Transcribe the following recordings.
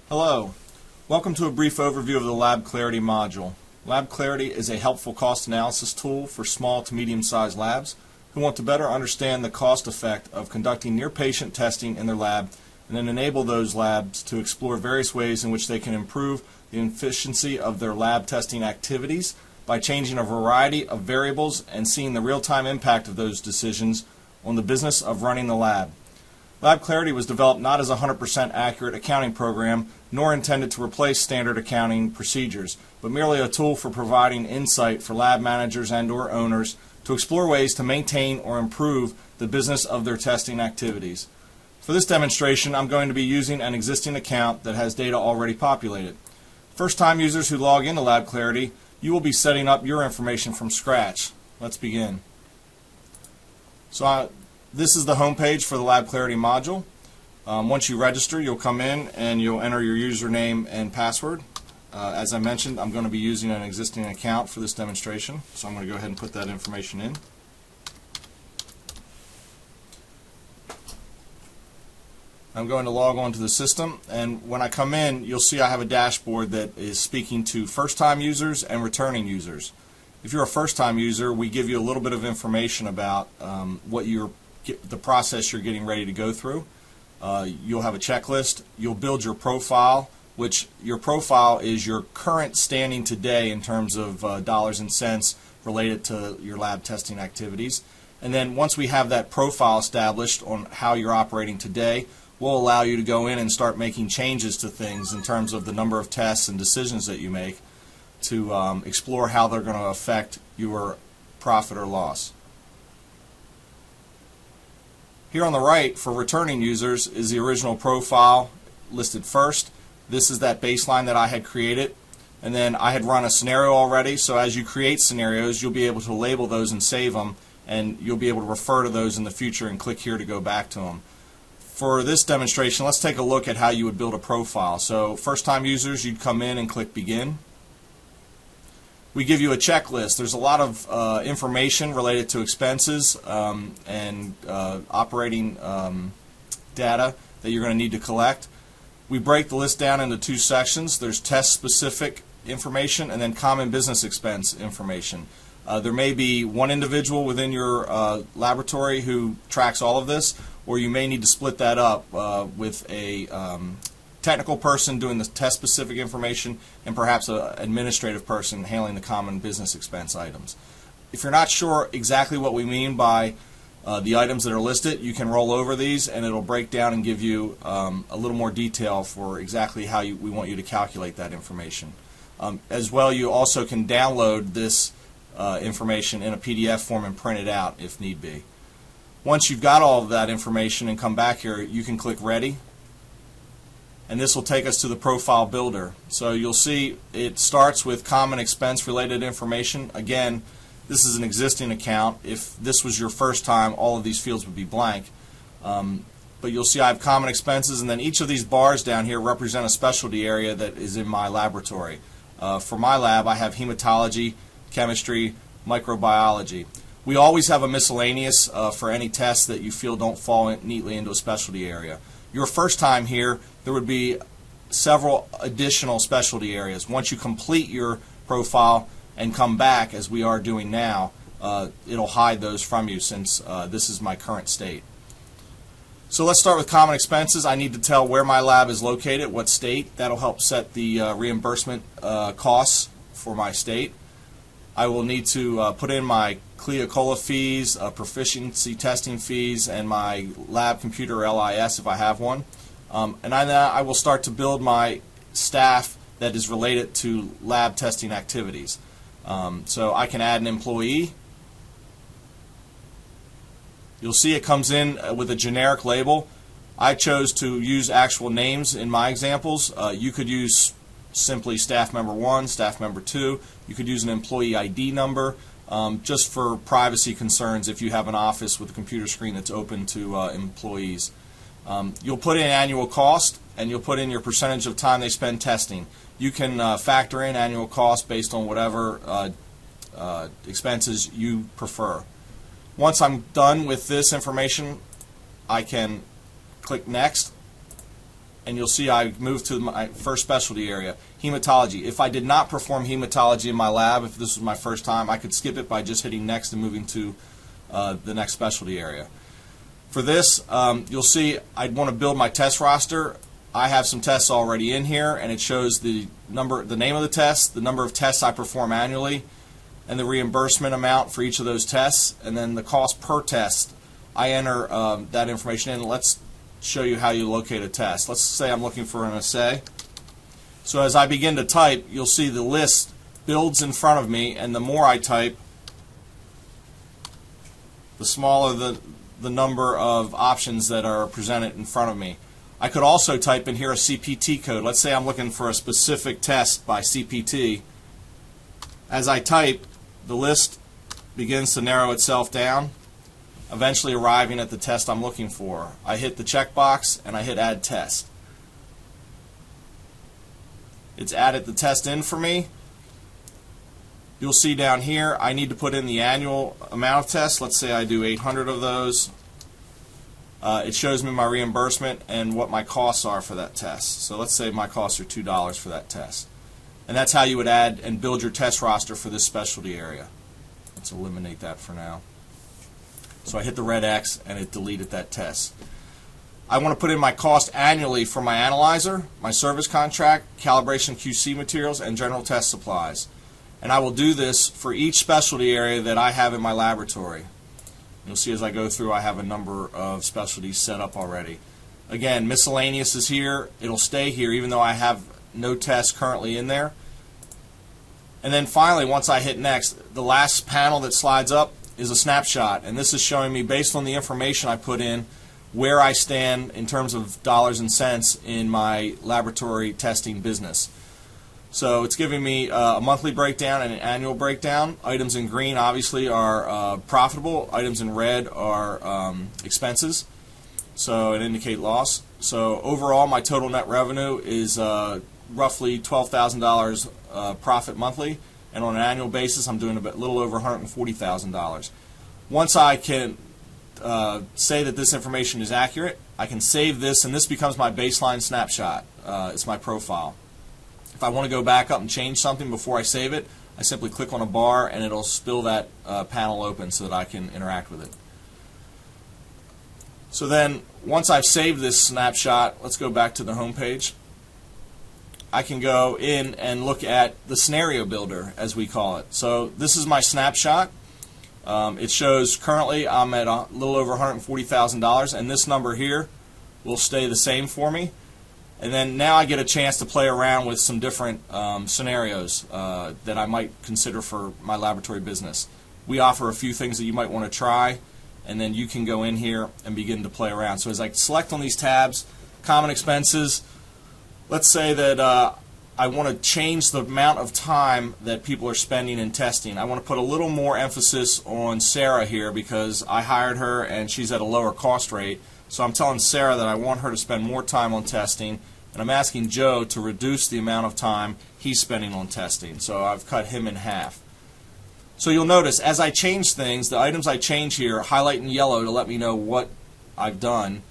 Hello. Welcome to a brief overview of the LabClarity module. LabClarity is a helpful cost analysis tool for small to medium-sized labs who want to better understand the cost effect of conducting near-patient testing in their lab and then enable those labs to explore various ways in which they can improve the efficiency of their lab testing activities by changing a variety of variables and seeing the real-time impact of those decisions on the business of running the lab. LabClarity was developed not as a 100% accurate accounting program, nor intended to replace standard accounting procedures, but merely a tool for providing insight for lab managers and/or owners to explore ways to maintain or improve the business of their testing activities. For this demonstration, I'm going to be using an existing account that has data already populated. First-time users who log into LabClarity, you will be setting up your information from scratch. Let's begin. This is the home page for the LabClarity module. Once you register, you'll come in and you'll enter your username and password. As I mentioned, I'm going to be using an existing account for this demonstration, so I'm going to go ahead and put that information in. I'm going to log on to the system, and when I come in, you'll see I have a dashboard that is speaking to first-time users and returning users. If you're a first-time user, we give you a little bit of information about the process you're getting ready to go through. You'll have a checklist. You'll build your profile, which your profile is your current standing today in terms of dollars and cents related to your lab testing activities. And then once we have that profile established on how you're operating today, we'll allow you to go in and start making changes to things in terms of the number of tests and decisions that you make to explore how they're going to affect your profit or loss. Here on the right, for returning users, is the original profile listed first. This is that baseline that I had created, and then I had run a scenario already, so as you create scenarios, you'll be able to label those and save them, and you'll be able to refer to those in the future and click here to go back to them. For this demonstration, let's take a look at how you would build a profile. So first-time users, you'd come in and click Begin. We give you a checklist. There's a lot of information related to expenses and operating data that you're going to need to collect. We break the list down into two sections. There's test-specific information and then common business expense information. There may be one individual within your laboratory who tracks all of this, or you may need to split that up with a technical person doing the test-specific information and perhaps an administrative person handling the common business expense items. If you're not sure exactly what we mean by the items that are listed, you can roll over these and it'll break down and give you a little more detail for exactly how we want you to calculate that information. As well, you also can download this information in a PDF form and print it out if need be. Once you've got all of that information and come back here, you can click Ready. And this will take us to the profile builder. So you'll see it starts with common expense related information. Again, this is an existing account. If this was your first time, all of these fields would be blank. But you'll see I have common expenses, and then each of these bars down here represent a specialty area that is in my laboratory. For my lab, I have hematology, chemistry, microbiology. We always have a miscellaneous for any tests that you feel don't fall neatly into a specialty area. Your first time here, there would be several additional specialty areas. Once you complete your profile and come back, as we are doing now, it'll hide those from you since this is my current state. So let's start with common expenses. I need to tell where my lab is located, what state. That'll help set the reimbursement costs for my state. I will need to put in my CLIA COLA fees, proficiency testing fees, and my lab computer LIS if I have one. And I will start to build my staff that is related to lab testing activities. So I can add an employee. You'll see it comes in with a generic label. I chose to use actual names in my examples. You could use simply staff member 1, staff member 2. You could use an employee ID number just for privacy concerns if you have an office with a computer screen that's open to employees. You'll put in annual cost, and you'll put in your percentage of time they spend testing. You can factor in annual cost based on whatever expenses you prefer. Once I'm done with this information, I can click Next, and you'll see I moved to my first specialty area, hematology. If I did not perform hematology in my lab, if this was my first time, I could skip it by just hitting next and moving to the next specialty area. For this, you'll see I'd want to build my test roster. I have some tests already in here, and it shows the name of the test, the number of tests I perform annually, and the reimbursement amount for each of those tests, and then the cost per test. I enter that information in. Let's show you how you locate a test. Let's say I'm looking for an assay. So as I begin to type, you'll see the list builds in front of me, and the more I type, the smaller the number of options that are presented in front of me. I could also type in here a CPT code. Let's say I'm looking for a specific test by CPT. As I type, the list begins to narrow itself down, eventually arriving at the test I'm looking for. I hit the checkbox and I hit Add Test. It's added the test in for me. You'll see down here I need to put in the annual amount of tests. Let's say I do 800 of those. It shows me my reimbursement and what my costs are for that test. So let's say my costs are $2 for that test. And that's how you would add and build your test roster for this specialty area. Let's eliminate that for now. So I hit the red X and it deleted that test. I want to put in my cost annually for my analyzer, my service contract, calibration QC materials, and general test supplies. And I will do this for each specialty area that I have in my laboratory. You'll see as I go through I have a number of specialties set up already. Again, miscellaneous is here. It'll stay here even though I have no tests currently in there. And then finally, once I hit next, the last panel that slides up is a snapshot, and this is showing me, based on the information I put in, where I stand in terms of dollars and cents in my laboratory testing business. So it's giving me a monthly breakdown and an annual breakdown. Items in green obviously are profitable. Items in red are expenses, so it indicate loss. So overall, my total net revenue is roughly $12,000 profit monthly, and on an annual basis I'm doing a little over $140,000. Once I can say that this information is accurate, I can save this, and this becomes my baseline snapshot. It's my profile. If I want to go back up and change something before I save it, I simply click on a bar and it'll spill that panel open so that I can interact with it. So then, once I've saved this snapshot, let's go back to the home page. I can go in and look at the scenario builder, as we call it. So this is my snapshot. It shows currently I'm at a little over $140,000, and this number here will stay the same for me. And then now I get a chance to play around with some different scenarios that I might consider for my laboratory business. We offer a few things that you might want to try, and then you can go in here and begin to play around. So as I select on these tabs, common expenses, let's say that I want to change the amount of time that people are spending in testing. I want to put a little more emphasis on Sarah here because I hired her and she's at a lower cost rate. So I'm telling Sarah that I want her to spend more time on testing, and I'm asking Joe to reduce the amount of time he's spending on testing. So I've cut him in half. So you'll notice as I change things, the items I change here highlight in yellow to let me know what I've done.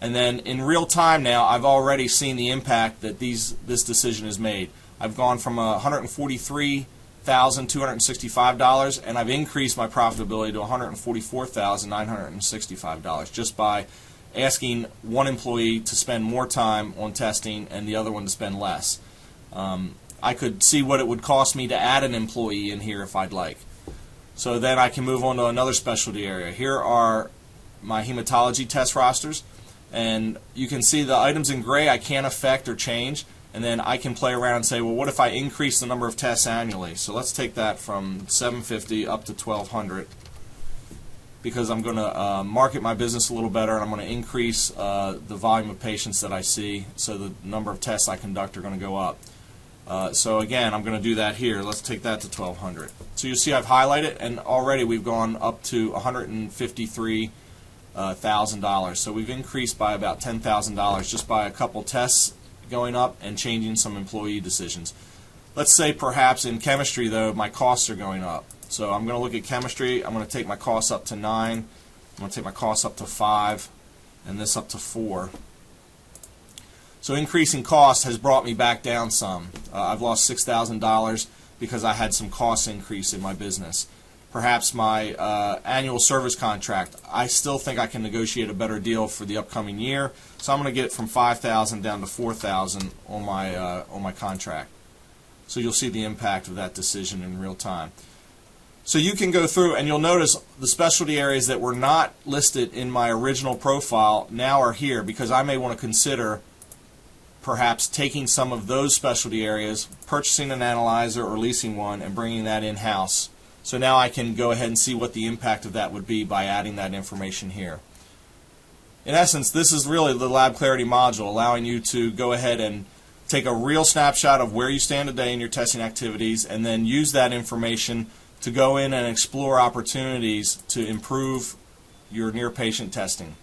And then in real time now, I've already seen the impact that this decision has made. I've gone from $143,265, and I've increased my profitability to $144,965 just by asking one employee to spend more time on testing and the other one to spend less. I could see what it would cost me to add an employee in here if I'd like. So then I can move on to another specialty area. Here are my hematology test rosters, and you can see the items in gray I can't affect or change, and then I can play around and say, well, what if I increase the number of tests annually? So let's take that from 750 up to 1,200 because I'm going to market my business a little better, and I'm going to increase the volume of patients that I see, so the number of tests I conduct are going to go up. So again, I'm going to do that here. Let's take that to 1,200. So you see I've highlighted, and already we've gone up to $153,000. So we've increased by about $10,000 just by a couple tests going up and changing some employee decisions. Let's say perhaps in chemistry, though, my costs are going up. So I'm going to look at chemistry. I'm going to take my costs up to 9. I'm going to take my costs up to 5, and this up to 4. So increasing cost has brought me back down some. I've lost $6,000 because I had some cost increase in my business. Perhaps my annual service contract, I still think I can negotiate a better deal for the upcoming year, so I'm going to get from $5,000 down to $4,000 on my contract. So you'll see the impact of that decision in real time. So you can go through and you'll notice the specialty areas that were not listed in my original profile now are here, because I may want to consider perhaps taking some of those specialty areas, purchasing an analyzer or leasing one, and bringing that in-house. So now I can go ahead and see what the impact of that would be by adding that information here. In essence, this is really the LabClarity module, allowing you to go ahead and take a real snapshot of where you stand today in your testing activities, and then use that information to go in and explore opportunities to improve your near-patient testing.